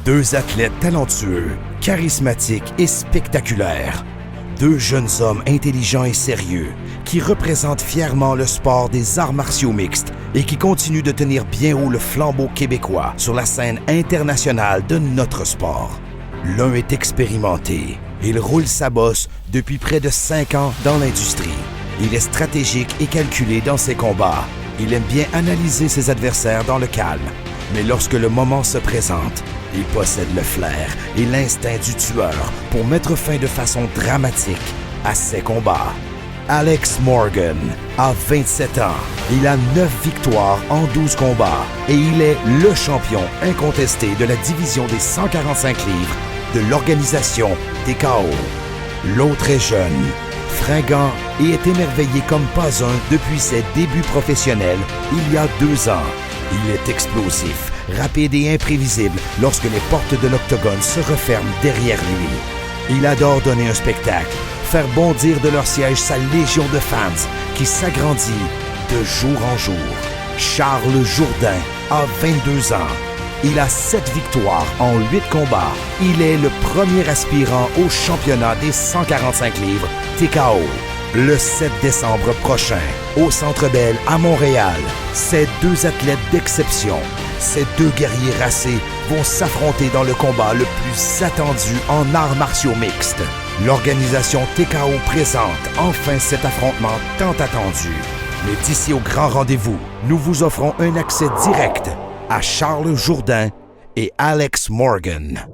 Deux athlètes talentueux, charismatiques et spectaculaires. Deux jeunes hommes intelligents et sérieux qui représentent fièrement le sport des arts martiaux mixtes et qui continuent de tenir bien haut le flambeau québécois sur la scène internationale de notre sport. L'un est expérimenté. Il roule sa bosse depuis près de 5 ans dans l'industrie. Il est stratégique et calculé dans ses combats. Il aime bien analyser ses adversaires dans le calme. Mais lorsque le moment se présente, il possède le flair et l'instinct du tueur pour mettre fin de façon dramatique à ses combats. Alex Morgan a 27 ans. Il a 9 victoires en 12 combats et il est le champion incontesté de la division des 145 livres de l'organisation TKO. L'autre est jeune, fringant et est émerveillé comme pas un depuis ses débuts professionnels il y a 2 ans. Il est explosif, rapide et imprévisible lorsque les portes de l'octogone se referment derrière lui. Il adore donner un spectacle, faire bondir de leur siège sa légion de fans qui s'agrandit de jour en jour. Charles Jourdain a 22 ans. Il a 7 victoires en 8 combats. Il est le premier aspirant au championnat des 145 livres TKO. Le 7 décembre prochain, au Centre Bell à Montréal, ces deux athlètes d'exception, ces deux guerriers racés vont s'affronter dans le combat le plus attendu en arts martiaux mixtes. L'organisation TKO présente enfin cet affrontement tant attendu. Mais d'ici au grand rendez-vous, nous vous offrons un accès direct à Charles Jourdain et Alex Morgan.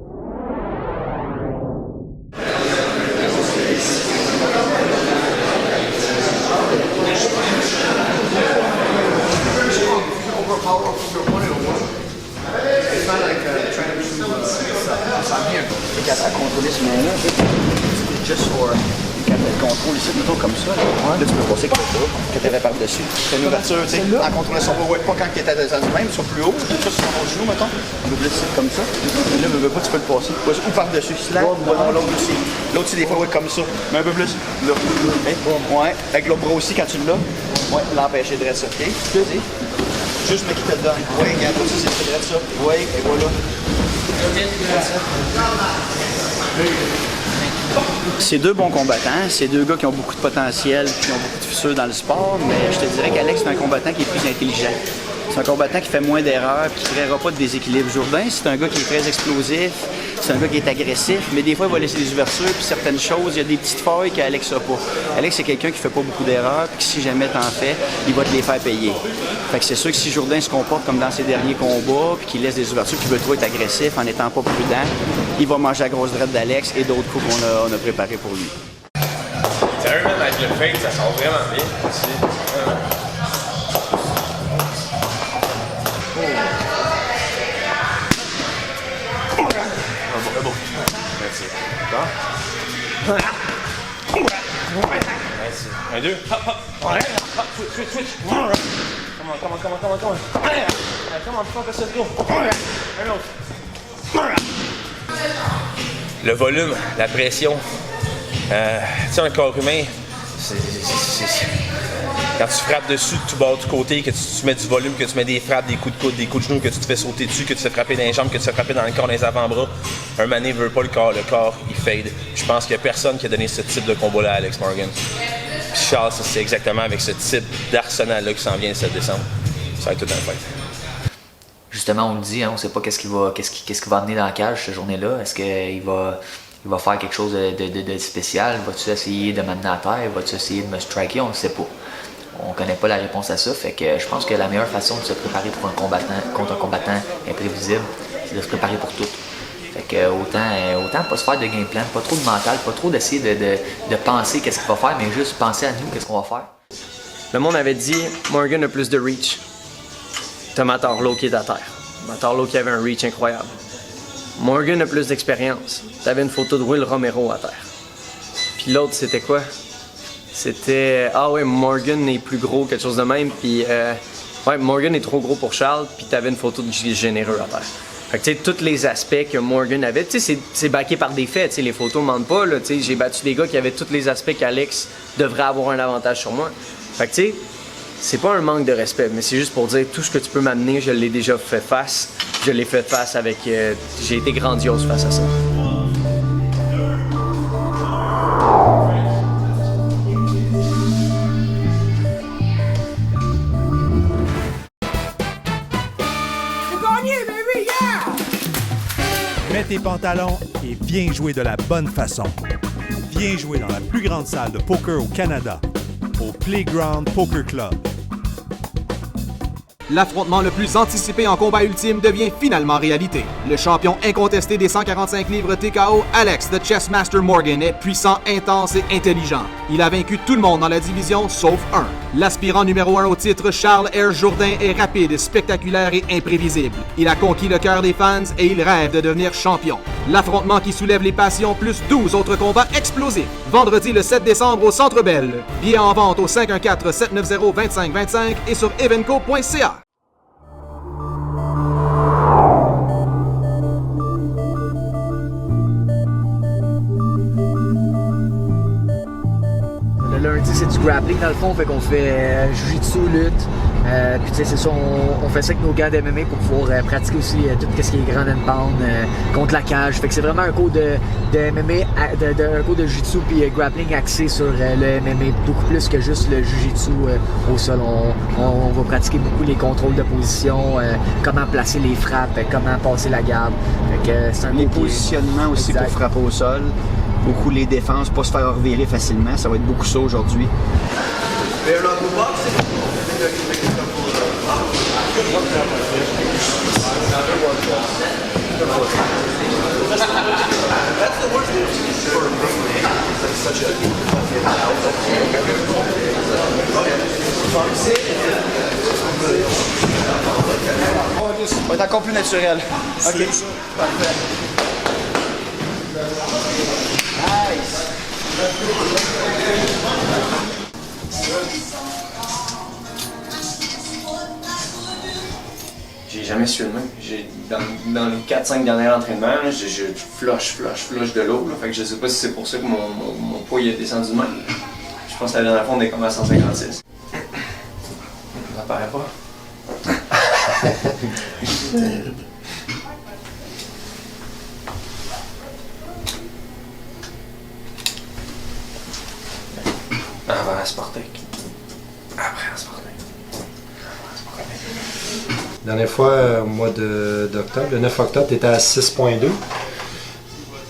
À contrôler ce main-là, juste sur le contrôle ici, plutôt comme ça. Là, tu peux passer comme ça, que tu avais par-dessus. C'est une ouverture, tu sais, en contrôlant son poids, pas quand il était à du même, sur plus haut, juste sur ton genou, mettons. Un peu plus ici, comme ça. Et là, veux pas, tu peux le passer. Ou par-dessus, slack, ou non, l'autre aussi. L'autre, c'est des fois, ouais, comme ça. Mais un peu plus, là. Ouais, avec l'autre bras aussi, quand tu l'as. Ouais, l'empêcher de rester, ok? Juste, mais qui te le donne. Ouais, regarde, aussi, c'est de ça. Ouais, et voilà. C'est deux bons combattants, c'est deux gars qui ont beaucoup de potentiel, qui ont beaucoup de fissures dans le sport, mais je te dirais qu'Alex, c'est un combattant qui est plus intelligent. C'est un combattant qui fait moins d'erreurs, qui ne créera pas de déséquilibre. Jourdain, c'est un gars qui est très explosif, c'est un gars qui est agressif, mais des fois, il va laisser des ouvertures, puis certaines choses, il y a des petites failles qu'Alex n'a pas. Alex, c'est quelqu'un qui ne fait pas beaucoup d'erreurs, puis si jamais t'en fais, il va te les faire payer. Fait que c'est sûr que si Jourdain se comporte comme dans ses derniers combats, puis qu'il laisse des ouvertures, puis qu'il veut trop être agressif en n'étant pas prudent, il va manger la grosse droite d'Alex et d'autres coups qu'on a préparés pour lui. Sérieux, même avec le fake, ça sort vraiment bien aussi. Merci. Merci. Un, deux. Hop, hop. Hop, switch. Come on. Come on, fuck us, let's go. Un autre. Le volume, la pression. Tu sais, un corps humain, quand tu frappes dessus de tout bord du côté, que tu mets du volume, que tu mets des frappes, des coups de coude, des coups de genoux, que tu te fais sauter dessus, que tu te fais frapper dans les jambes, que tu te fais frapper dans le corps, dans les avant-bras, un mané veut pas le corps, il fade. Je pense qu'il n'y a personne qui a donné ce type de combat-là à Alex Morgan. Puis Charles, c'est exactement avec ce type d'arsenal-là qui s'en vient le 7 décembre. Ça va être tout un fight. Justement, on le dit, hein, on ne sait pas qu'est-ce qu'il va amener dans la cage cette journée-là. Est-ce qu'il va faire quelque chose de spécial? Va-tu essayer de m'amener à terre? Va-tu essayer de me striker? On ne sait pas. On connaît pas la réponse à ça. Fait que je pense que la meilleure façon de se préparer pour contre un combattant imprévisible, c'est de se préparer pour tout. Fait que autant pas se faire de game plan, pas trop de mental, pas trop d'essayer de penser qu'est-ce qu'il va faire, mais juste penser à nous, qu'est-ce qu'on va faire. Le monde avait dit Morgan a plus de reach. T'as Matt Harlow qui est à terre. Matt Harlow qui avait un reach incroyable. Morgan a plus d'expérience. T'avais une photo de Will Romero à terre. Puis l'autre, c'était quoi? C'était ah ouais, Morgan est plus gros, quelque chose de même. Puis ouais, Morgan est trop gros pour Charles. Puis t'avais une photo de généreux à terre. Fait que tu sais, tous les aspects que Morgan avait, tu sais, c'est backé par des faits. Tu sais, les photos mentent pas. Là, tu sais, j'ai battu des gars qui avaient tous les aspects qu'Alex devrait avoir un avantage sur moi. Fait que tu sais, c'est pas un manque de respect, mais c'est juste pour dire tout ce que tu peux m'amener, je l'ai déjà fait face. Je l'ai fait face avec... j'ai été grandiose face à ça. Mets tes pantalons et viens jouer de la bonne façon. Viens jouer dans la plus grande salle de poker au Canada, au Playground Poker Club. L'affrontement le plus anticipé en combat ultime devient finalement réalité. Le champion incontesté des 145 livres TKO, Alex the Chessmaster Morgan, est puissant, intense et intelligent. Il a vaincu tout le monde dans la division sauf un. L'aspirant numéro 1 au titre, Charles R. Jourdain, est rapide, spectaculaire et imprévisible. Il a conquis le cœur des fans et il rêve de devenir champion. L'affrontement qui soulève les passions plus 12 autres combats explosifs. Vendredi le 7 décembre au Centre Bell. Billets en vente au 514-790-2525 et sur evenco.ca. Le lundi, c'est du grappling dans le fond, fait qu'on fait jiu-jitsu, lutte. Puis tu sais, c'est ça, on fait ça avec nos gants de MMA pour pouvoir pratiquer aussi tout ce qui est grand and pound contre la cage. Fait que c'est vraiment un cours de MMA, un cours de jiu-jitsu puis grappling axé sur le MMA, beaucoup plus que juste le jiu-jitsu au sol. On va pratiquer beaucoup les contrôles de position, comment placer les frappes, comment passer la garde. Fait que c'est un Les positionnements aussi pour frapper au sol. Beaucoup les défenses, pas se faire revirer facilement. Ça va être beaucoup ça aujourd'hui. Ça va être encore plus naturel. OK. Parfait. J'ai jamais su le même. Dans les 4-5 derniers entraînements, je flush de l'eau. Fait que je sais pas si c'est pour ça que mon poids il est descendu de même. Je pense que la dernière fois on est comme à 156. Ça paraît pas. Avant à Spartak. Après à Spartak. La dernière fois, au mois d'octobre, le 9 octobre, tu étais à 6,2.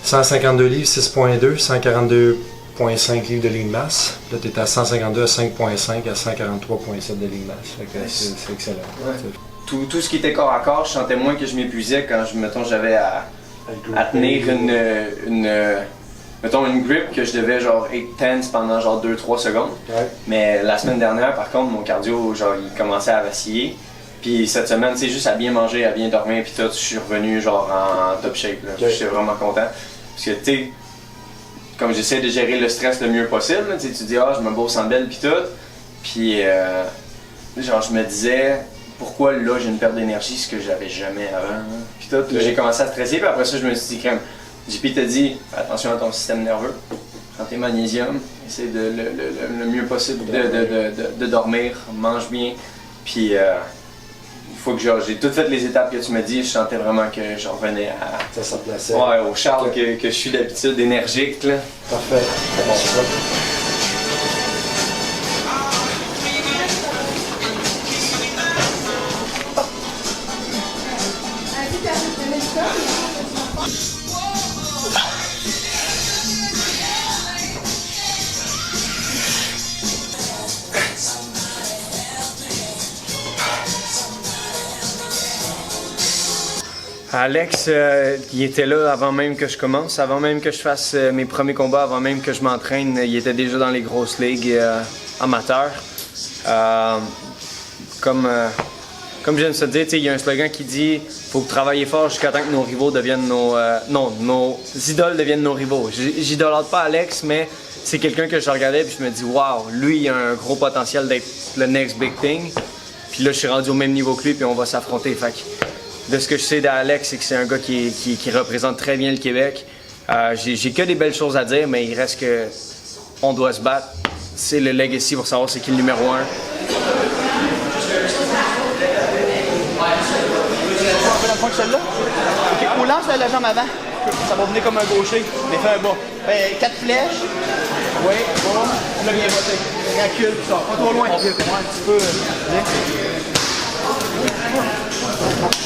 152 livres, 6,2. 142,5 livres de ligne de masse. Là, tu étais à 152 à 5,5 à 143,7 de ligne de masse. Fait que c'est excellent. Ouais. Tout ce qui était corps à corps, je sentais moins que je m'épuisais quand j'avais à tenir une grip que je devais genre 8 tenths pendant genre 2-3 secondes. Ouais. Mais la semaine dernière, par contre, mon cardio, genre, il commençait à vaciller. Puis cette semaine, tu sais, juste à bien manger, à bien dormir, puis tout, je suis revenu genre en top shape. Là. Okay. J'étais vraiment content. Parce que, tu sais, comme j'essaie de gérer le stress le mieux possible, tu dis, je me bosse en belle, puis tout. Puis, genre, je me disais, pourquoi là j'ai une perte d'énergie, ce que j'avais jamais avant. Hein? Puis tout, j'ai commencé à stresser, puis après ça, je me suis dit, crème. JP t'a dit, fais attention à ton système nerveux, prends tes magnésium, essaie de le mieux possible de dormir, mange bien, puis il faut que j'ai tout fait les étapes que tu m'as dit, je sentais vraiment que je revenais à ça plaçait. Ouais, au Charles que je suis d'habitude énergique là. Parfait. Bon, Alex, il était là avant même que je commence, avant même que je fasse mes premiers combats, avant même que je m'entraîne. Il était déjà dans les grosses ligues amateurs. Comme je viens de te dire, il y a un slogan qui dit « Faut travailler fort jusqu'à temps que nos rivaux deviennent nos idoles deviennent nos rivaux ». J'idolâtre pas Alex, mais c'est quelqu'un que je regardais et je me dis « Wow, lui, il a un gros potentiel d'être le next big thing ». Puis là, je suis rendu au même niveau que lui, puis on va s'affronter. Fait que, de ce que je sais d'Alex, c'est que c'est un gars qui représente très bien le Québec. J'ai que des belles choses à dire, mais il reste que on doit se battre. C'est le legacy pour savoir c'est qui le numéro 1. la jambe avant. Ça va venir comme un gaucher, mais fais un bas. Fais 4 flèches. Oui, bon. Là, viens voter. Recule, puis sors. Pas trop loin. Un petit peu.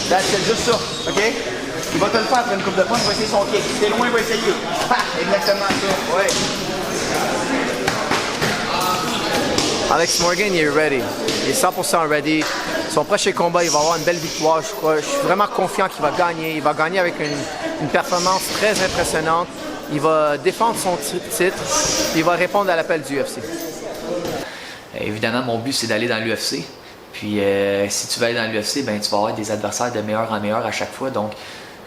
C'est juste ça, OK? Il va te le faire après une coupe de points, il va essayer son kick. Si t'es loin, il va essayer. Exactement ça, ouais. Alex Morgan, il est ready. Il est 100% ready. Son prochain combat, il va avoir une belle victoire, je crois. Je suis vraiment confiant qu'il va gagner. Il va gagner avec une performance très impressionnante. Il va défendre son titre. Il va répondre à l'appel du UFC. Évidemment, mon but, c'est d'aller dans l'UFC. Puis, si tu veux aller dans l'UFC, ben, tu vas avoir des adversaires de meilleur en meilleur à chaque fois. Donc,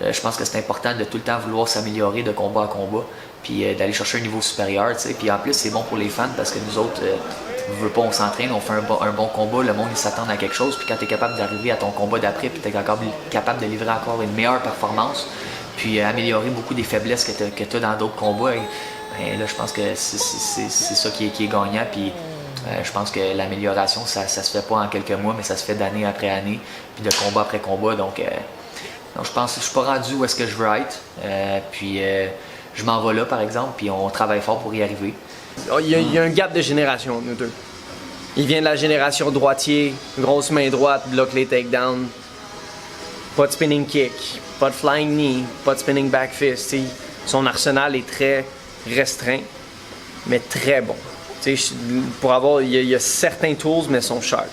je pense que c'est important de tout le temps vouloir s'améliorer de combat à combat. Puis, d'aller chercher un niveau supérieur. T'sais. Puis, en plus, c'est bon pour les fans parce que nous autres, on s'entraîne, on fait un bon combat. Le monde, il s'attend à quelque chose. Puis, quand tu es capable d'arriver à ton combat d'après, puis tu es capable de livrer encore une meilleure performance, puis améliorer beaucoup des faiblesses que tu as dans d'autres combats, ben, là, je pense que c'est ça qui est gagnant. Puis, je pense que l'amélioration, ça se fait pas en quelques mois, mais ça se fait d'année après année, puis de combat après combat. Donc je pense que je suis pas rendu où est-ce que je veux être. Puis je m'en vais là, par exemple, puis on travaille fort pour y arriver. Il y a un gap de génération, nous deux. Il vient de la génération droitier, grosse main droite, bloque les takedowns, pas de spinning kick, pas de flying knee, pas de spinning back fist. T'sais. Son arsenal est très restreint, mais très bon. Pour avoir, il y a certains tools, mais ils sont sharp.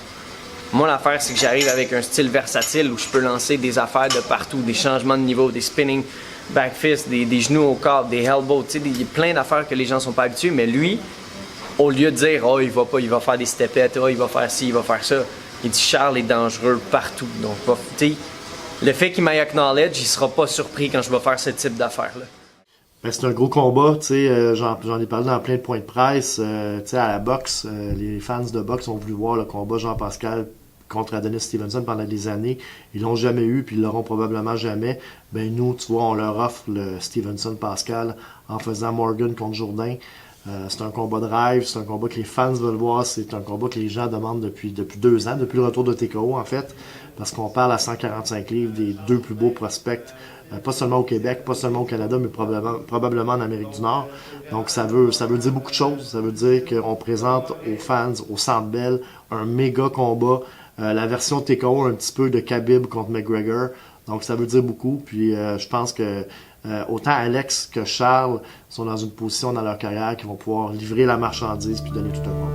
Moi, l'affaire, c'est que j'arrive avec un style versatile où je peux lancer des affaires de partout, des changements de niveau, des spinning back fists, des genoux au corps, des elbows, il y a plein d'affaires que les gens sont pas habitués, mais lui, au lieu de dire « Oh, il va faire des stepettes, oh, il va faire ci, il va faire ça », il dit « Charles est dangereux partout ». Donc, le fait qu'il m'aille acknowledge, il sera pas surpris quand je vais faire ce type d'affaires-là. Ben, c'est un gros combat, j'en ai parlé dans plein de points de presse, à la boxe, les fans de boxe ont voulu voir le combat Jean-Pascal contre Adonis Stevenson pendant des années, ils l'ont jamais eu, puis ils l'auront probablement jamais. Ben nous, tu vois, on leur offre le Stevenson-Pascal en faisant Morgan contre Jourdain. C'est un combat de rêve, c'est un combat que les fans veulent voir, c'est un combat que les gens demandent depuis 2 ans, depuis le retour de TKO en fait, parce qu'on parle à 145 livres des 2 plus beaux prospects, pas seulement au Québec, pas seulement au Canada, mais probablement en Amérique du Nord. Donc ça veut dire beaucoup de choses, ça veut dire qu'on présente aux fans, au Centre Bell, un méga combat, la version TKO un petit peu de Khabib contre McGregor, donc ça veut dire beaucoup, puis je pense que autant Alex que Charles sont dans une position dans leur carrière qui vont pouvoir livrer la marchandise puis donner tout un combat.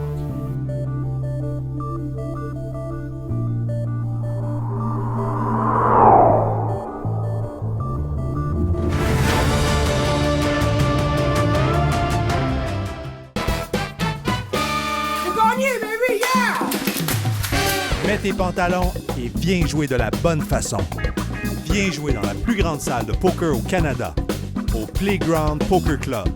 Mets tes pantalons et viens jouer de la bonne façon. Viens jouer dans la plus grande salle de poker au Canada, au Playground Poker Club.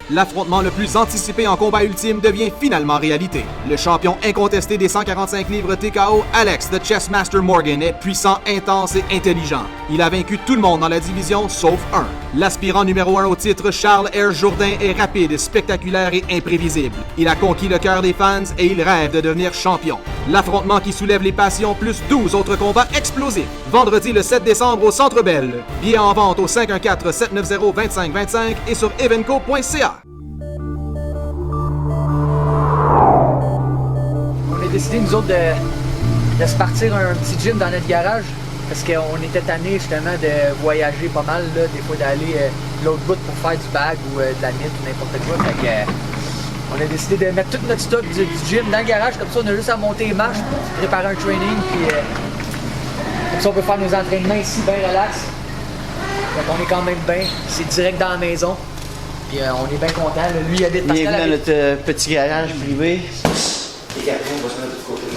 L'affrontement le plus anticipé en combat ultime devient finalement réalité. Le champion incontesté des 145 livres TKO, Alex the Chess Master Morgan, est puissant, intense et intelligent. Il a vaincu tout le monde dans la division sauf un. L'aspirant numéro 1 au titre, Charles R. Jourdain, est rapide, spectaculaire et imprévisible. Il a conquis le cœur des fans et il rêve de devenir champion. L'affrontement qui soulève les passions plus 12 autres combats explosifs. Vendredi le 7 décembre au Centre Bell. Billets en vente au 514-790-2525 et sur evenco.ca. On a décidé, nous autres, de se partir un petit gym dans notre garage parce qu'on était tannés justement de voyager pas mal, là, des fois d'aller l'autre bout pour faire du bag ou de la mythe ou n'importe quoi. Fait que, on a décidé de mettre tout notre stock du gym dans le garage, comme ça on a juste à monter les marches, préparer un training, puis comme ça on peut faire nos entraînements ici bien relax. Donc on est quand même bien, c'est direct dans la maison. Puis on est bien content. Lui il habite Pascal. Bienvenue dans notre petit garage privé. Et après, on va se mettre de côté.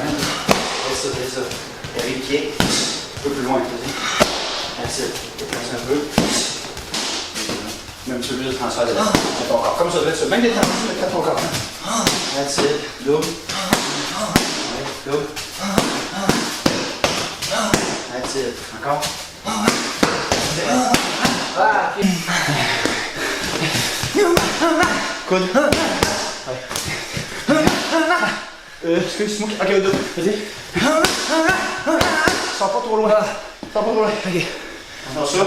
C'est ça. Il y a les pieds. Un peu plus loin. That's it. Déplace un peu. Même celui de transfert de ton corps. Comme ça, même détendu, mais ton corps. That's it. Double. Double. That's it. Encore. Coude. Excuse-moi. Ok, vas-y. Sors pas trop loin. Sors pas trop loin. Ok. Non, ça?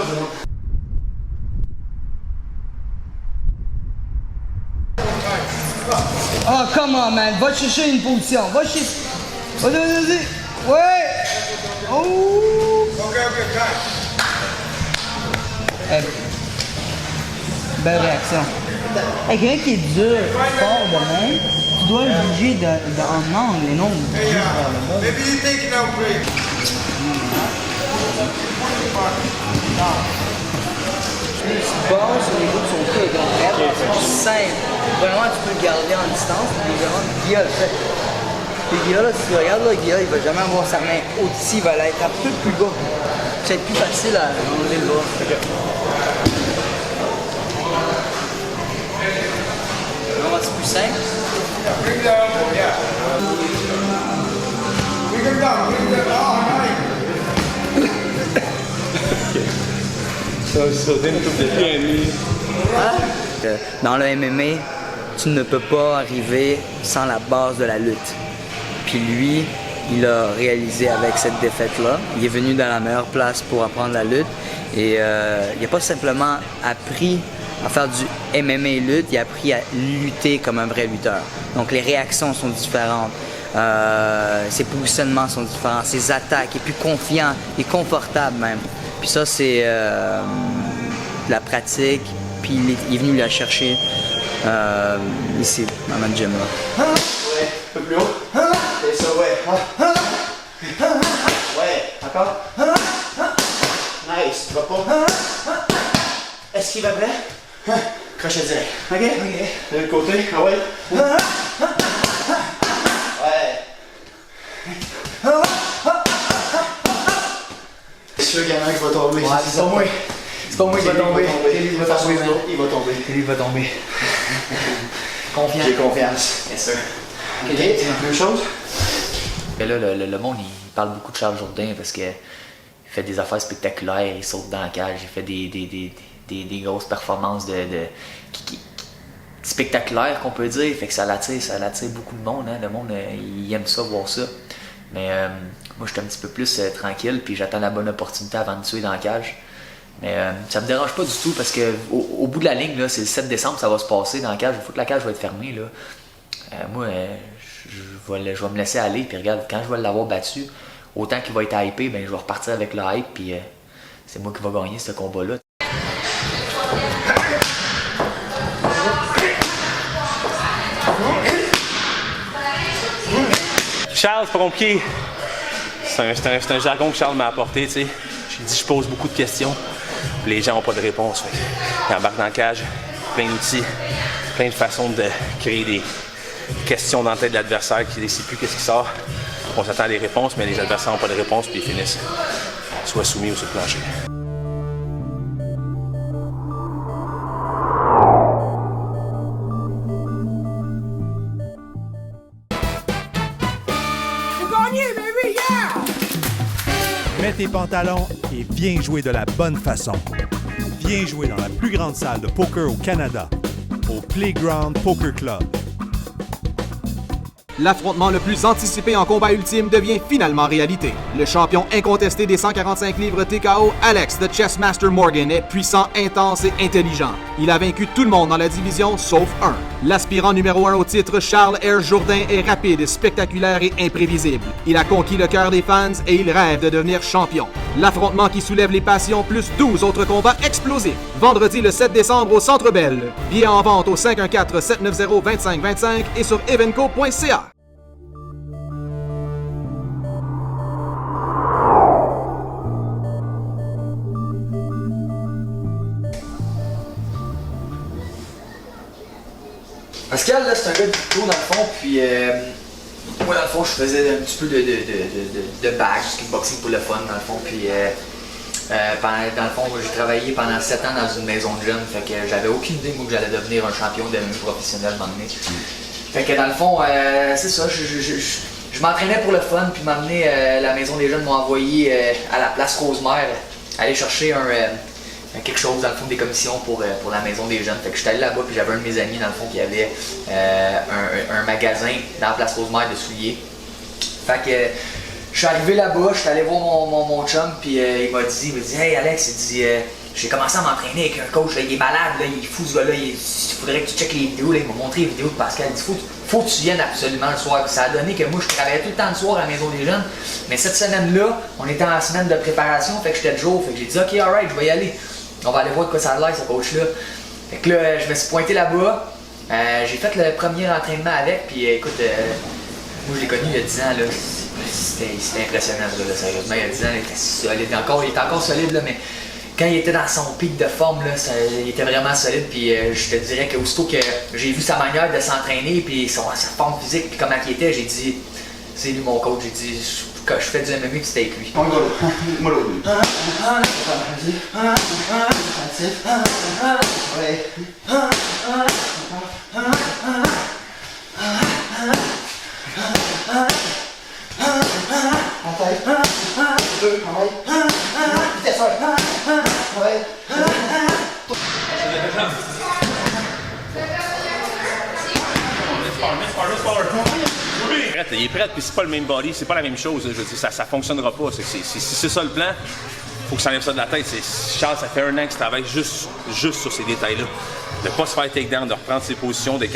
Oh, come on, man. Va chercher une position. Va chercher. Vas-y. Ouais. Oh. OK, time. Belle réaction. Hey, quelqu'un qui est dur, fort de même, tu dois le bouger en angle et non bouger vers le bas. Maybe you take it out, break. Les petites bases sur les bouts sont très grandes. C'est simple. Vraiment, tu peux le garder en distance. Mais vraiment, Guilla le fait. Et Guilla, là, si tu regardes, là, Guilla, il va jamais avoir sa main au-dessus, il va l'être un peu plus bas. C'est plus facile à enlever le bas. Vraiment, c'est plus simple. Dans le MMA, tu ne peux pas arriver sans la base de la lutte. Puis lui, il a réalisé avec cette défaite-là. Il est venu dans la meilleure place pour apprendre la lutte. Et il n'a pas simplement appris à faire du MMA lutte, il a appris à lutter comme un vrai lutteur. Donc les réactions sont différentes. Ses positionnements sont différents. Ses attaques, il est plus confiant, il est confortable même. Puis ça, c'est la pratique. Puis il est venu la chercher ici, dans notre gym-là. Ouais, un peu plus haut. C'est ça, ouais. Ouais, encore. Nice, tu vas pas. Est-ce qu'il va prêt? Crochet direct. OK? De l'autre côté, ah ouais. Ouais. C'est sûr qu'il y en a un qui va tomber. Ouais, c'est pas moi. C'est pas moi qui va tomber. Il va tomber. Il va tomber. Il va tomber. Confiance. J'ai confiance. Bien sûr. OK, même chose. Et là, le monde, il parle beaucoup de Charles Jourdain parce qu'il fait des affaires spectaculaires, il saute dans la cage, il fait des grosses performances spectaculaires qu'on peut dire, fait que ça l'attire beaucoup de monde, hein. Le monde il aime ça, voir ça. Mais moi je suis un petit peu plus tranquille, puis j'attends la bonne opportunité avant de tuer dans la cage. Mais ça me dérange pas du tout parce que au bout de la ligne, là, c'est le 7 décembre, ça va se passer dans la cage. Il faut que la cage va être fermée. Là. Moi, je vais me laisser aller, puis regarde, quand je vais l'avoir battu, autant qu'il va être hypé, ben, je vais repartir avec le hype, puis c'est moi qui va gagner ce combat-là. Charles, c'est pas compliqué. C'est un jargon que Charles m'a apporté, tu sais. J'ai dit, je pose beaucoup de questions. Les gens n'ont pas de réponse. Ils embarquent dans la cage, plein d'outils, plein de façons de créer des questions dans la tête de l'adversaire qui ne sait plus qu'est-ce qui sort. On s'attend à des réponses, mais les adversaires n'ont pas de réponse, puis ils finissent soit soumis ou sur le plancher. Mets tes pantalons et viens jouer de la bonne façon. Viens jouer dans la plus grande salle de poker au Canada, au Playground Poker Club. L'affrontement le plus anticipé en combat ultime devient finalement réalité. Le champion incontesté des 145 livres TKO, Alex the Chess Master Morgan, est puissant, intense et intelligent. Il a vaincu tout le monde dans la division sauf un. L'aspirant numéro 1 au titre, Charles R. Jourdain, est rapide, spectaculaire et imprévisible. Il a conquis le cœur des fans et il rêve de devenir champion. L'affrontement qui soulève les passions plus 12 autres combats explosifs. Vendredi le 7 décembre au Centre Bell. Billets en vente au 514-790-2525 et sur evenco.ca. Pascal, là, c'est un gars de Victo, dans le fond, puis moi, dans le fond, je faisais un petit peu de badge, kickboxing pour le fun, dans le fond, puis dans le fond, j'ai travaillé pendant 7 ans dans une maison de jeunes, fait que j'avais aucune idée, moi, que j'allais devenir un champion de MMA professionnel, à un moment donné. Fait que dans le fond, c'est ça, je m'entraînais pour le fun, puis m'amener la maison des jeunes m'a envoyé à la place Rosemère, aller chercher quelque chose, dans le fond, des commissions pour la maison des jeunes. Fait que j'étais allé là-bas, puis j'avais un de mes amis, dans le fond, qui avait un magasin dans la place Rosemère de souliers. Fait que Je suis arrivé là-bas, je suis allé voir mon chum, puis il m'a dit hey Alex, il dit j'ai commencé à m'entraîner avec un coach, là, il est malade, là, il est fou ce gars-là, il faudrait que tu checkes les vidéos, là, il m'a montré les vidéos de Pascal, il dit faut que tu viennes absolument le soir. Puis ça a donné que moi je travaillais tout le temps le soir à la maison des jeunes, mais cette semaine-là, on était en semaine de préparation, fait que j'étais de jour, fait que j'ai dit ok alright, je vais y aller. On va aller voir de quoi ça a l'air ce coach-là. Fait que là, je me suis pointé là-bas, j'ai fait le premier entraînement avec, puis écoute, moi je l'ai connu il y a 10 ans, là. C'était impressionnant, là, sérieusement. Il y a 10 ans, il était solide. Il était encore solide, là, mais quand il était dans son pic de forme, là, il était vraiment solide. Puis je te dirais qu'aussitôt que j'ai vu sa manière de s'entraîner, puis sa forme physique, puis comment il était, j'ai dit, c'est lui mon coach. J'ai dit, quand je fais du MMA, puis c'était avec lui. On va Il est prêt, puis c'est pas le même body, c'est pas la même chose. Je veux dire, ça fonctionnera pas. Si c'est ça le plan, faut que ça enlève ça de la tête. Charles, ça fait un an qu'il travaille juste sur ces détails-là. De pas se faire takedown, de reprendre ses positions, de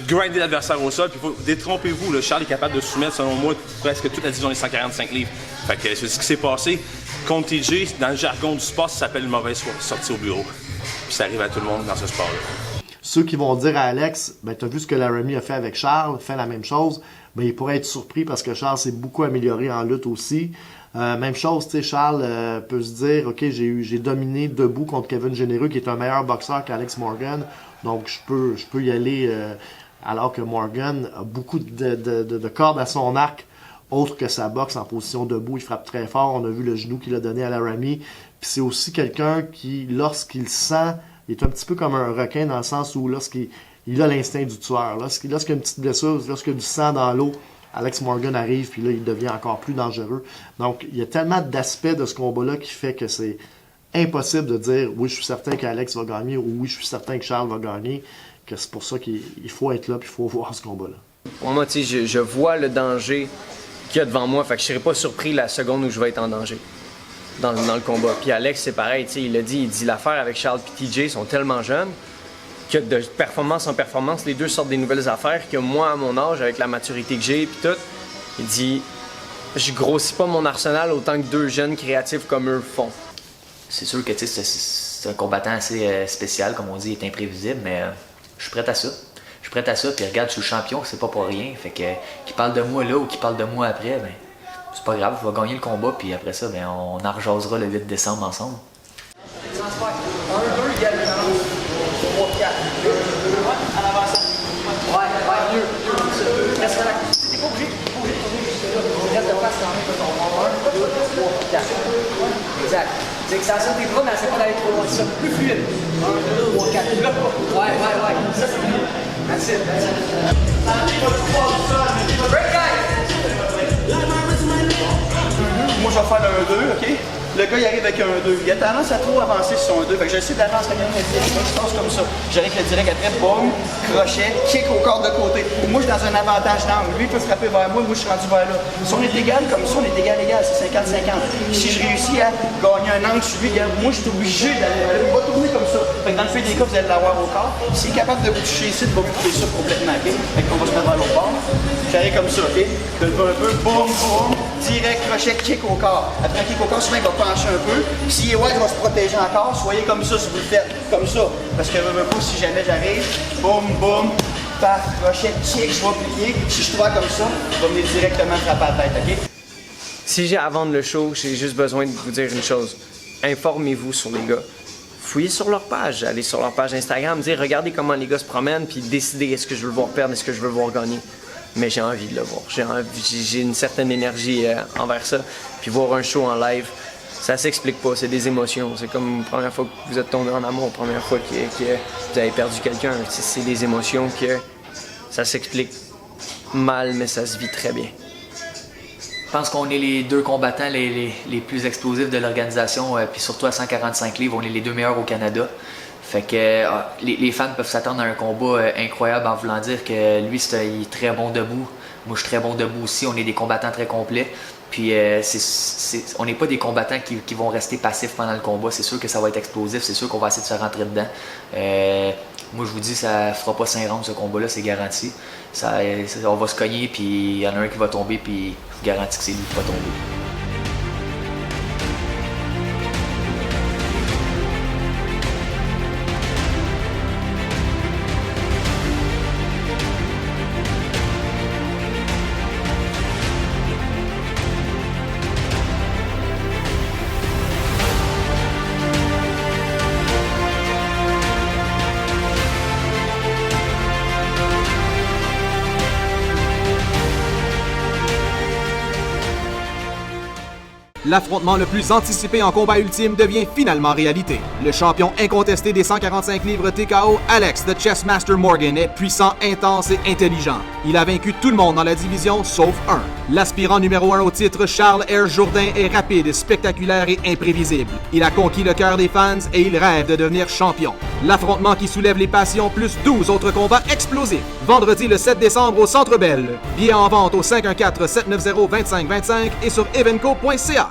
grinder l'adversaire au sol. Puis détrompez-vous, là, Charles est capable de soumettre, selon moi, presque toute la division des 145 livres. Fait que c'est ce qui s'est passé. Contre TJ, dans le jargon du sport, ça s'appelle une mauvaise sortie au bureau. Puis ça arrive à tout le monde dans ce sport-là. Ceux qui vont dire à Alex, ben t'as vu ce que Laramie a fait avec Charles, fait la même chose, ben il pourrait être surpris parce que Charles s'est beaucoup amélioré en lutte aussi. Même chose, tu sais, Charles peut se dire, ok, j'ai dominé debout contre Kevin Généreux, qui est un meilleur boxeur qu'Alex Morgan, donc je peux y aller alors que Morgan a beaucoup de cordes à son arc, autre que sa boxe en position debout, il frappe très fort, on a vu le genou qu'il a donné à Laramie, puis c'est aussi quelqu'un qui, lorsqu'il sent, il est un petit peu comme un requin dans le sens où lorsqu'il a l'instinct du tueur. Lorsqu'il y a une petite blessure, lorsqu'il y a du sang dans l'eau, Alex Morgan arrive, puis là, il devient encore plus dangereux. Donc, il y a tellement d'aspects de ce combat-là qui fait que c'est impossible de dire « oui, je suis certain qu'Alex va gagner » ou « oui, je suis certain que Charles va gagner », que c'est pour ça qu'il faut être là, puis il faut voir ce combat-là. Pour moi, tu sais, je vois le danger qu'il y a devant moi, fait que je serais pas surpris la seconde où je vais être en danger. Dans le combat. Puis Alex, c'est pareil, il l'a dit, l'affaire avec Charles et TJ sont tellement jeunes que de performance en performance, les deux sortent des nouvelles affaires que moi, à mon âge, avec la maturité que j'ai, puis tout, il dit, je grossis pas mon arsenal autant que deux jeunes créatifs comme eux font. C'est sûr que c'est un combattant assez spécial, comme on dit, il est imprévisible, mais je suis prêt à ça. Je suis prêt à ça, puis regarde, je suis champion, c'est pas pour rien. Fait que qu'il parle de moi là ou qu'il parle de moi après, ben c'est pas grave, je vais gagner le combat, puis après ça, ben, on en rejasera le 8 décembre ensemble. Transfert. 1, 2, il y a le 3, 4. 2, en avançant. Ouais, mieux. Reste relax. T'es pas obligé. Reste de face quand même. 1, 2, 3, 4. Exact. C'est que ça saute tes bras, mais essaie pas d'aller trop loin. C'est ça, plus fluide. 1, 2, 3, 4. Là, ouais. Ça, c'est mieux. That's it. Break guys! Moi, je vais faire le 1-2, OK? Le gars, il arrive avec un 2. Il a tendance à trop avancer sur son 2. Fait que j'essaie d'avancer avec un direct. Je pense comme ça. J'arrive avec le direct après, boum, crochet, kick au corps de côté. Moi, je suis dans un avantage d'angle. Lui, il peut frapper vers moi, je suis rendu vers là. Si on est égal comme ça, on est égal, c'est 50-50. Si je réussis à gagner un angle sur lui, moi, je suis obligé d'aller. Il va tourner comme ça. Fait que dans le fait des cas, vous allez l'avoir au corps. S'il est capable de vous toucher ici, il va vous toucher ça complètement, OK? Fait qu'on va se mettre vers l'autre bord. J'arrive comme ça, OK? De un peu, boum, direct, crochet, kick au corps. Après un kick au corps, souvent, il va pencher un peu. S'il est ouais, il va se protéger encore. Soyez comme ça si vous le faites. Comme ça. Parce que pas si jamais j'arrive, boum, paf, crochet, kick, je vais plier. Si je vois comme ça, je vais venir directement frapper à la tête, OK? Si j'ai à vendre le show, j'ai juste besoin de vous dire une chose. Informez-vous sur les gars. Fouillez sur leur page. Allez sur leur page Instagram, dire regardez comment les gars se promènent, puis décidez est-ce que je veux le voir perdre, est-ce que je veux le voir gagner. Mais j'ai envie de le voir. J'ai une certaine énergie envers ça. Puis voir un show en live, ça s'explique pas, c'est des émotions. C'est comme la première fois que vous êtes tombé en amour, la première fois que vous avez perdu quelqu'un. C'est des émotions que ça s'explique mal, mais ça se vit très bien. Je pense qu'on est les deux combattants les plus explosifs de l'organisation, puis surtout à 145 livres, on est les deux meilleurs au Canada. Fait que les fans peuvent s'attendre à un combat incroyable en voulant dire que lui, il est très bon debout. Moi, je suis très bon debout aussi. On est des combattants très complets. Puis on n'est pas des combattants qui vont rester passifs pendant le combat. C'est sûr que ça va être explosif. C'est sûr qu'on va essayer de se rentrer dedans. Moi, je vous dis, ça fera pas 5 rounds ce combat-là, c'est garanti. On va se cogner, puis il y en a un qui va tomber, puis je vous garantis que c'est lui qui va tomber. L'affrontement le plus anticipé en combat ultime devient finalement réalité. Le champion incontesté des 145 livres TKO, Alex the Chess Master Morgan, est puissant, intense et intelligent. Il a vaincu tout le monde dans la division sauf un. L'aspirant numéro 1 au titre, Charles R. Jourdain, est rapide, spectaculaire et imprévisible. Il a conquis le cœur des fans et il rêve de devenir champion. L'affrontement qui soulève les passions plus 12 autres combats explosifs. Vendredi le 7 décembre au Centre Bell. Billets en vente au 514-790-2525 et sur evenco.ca.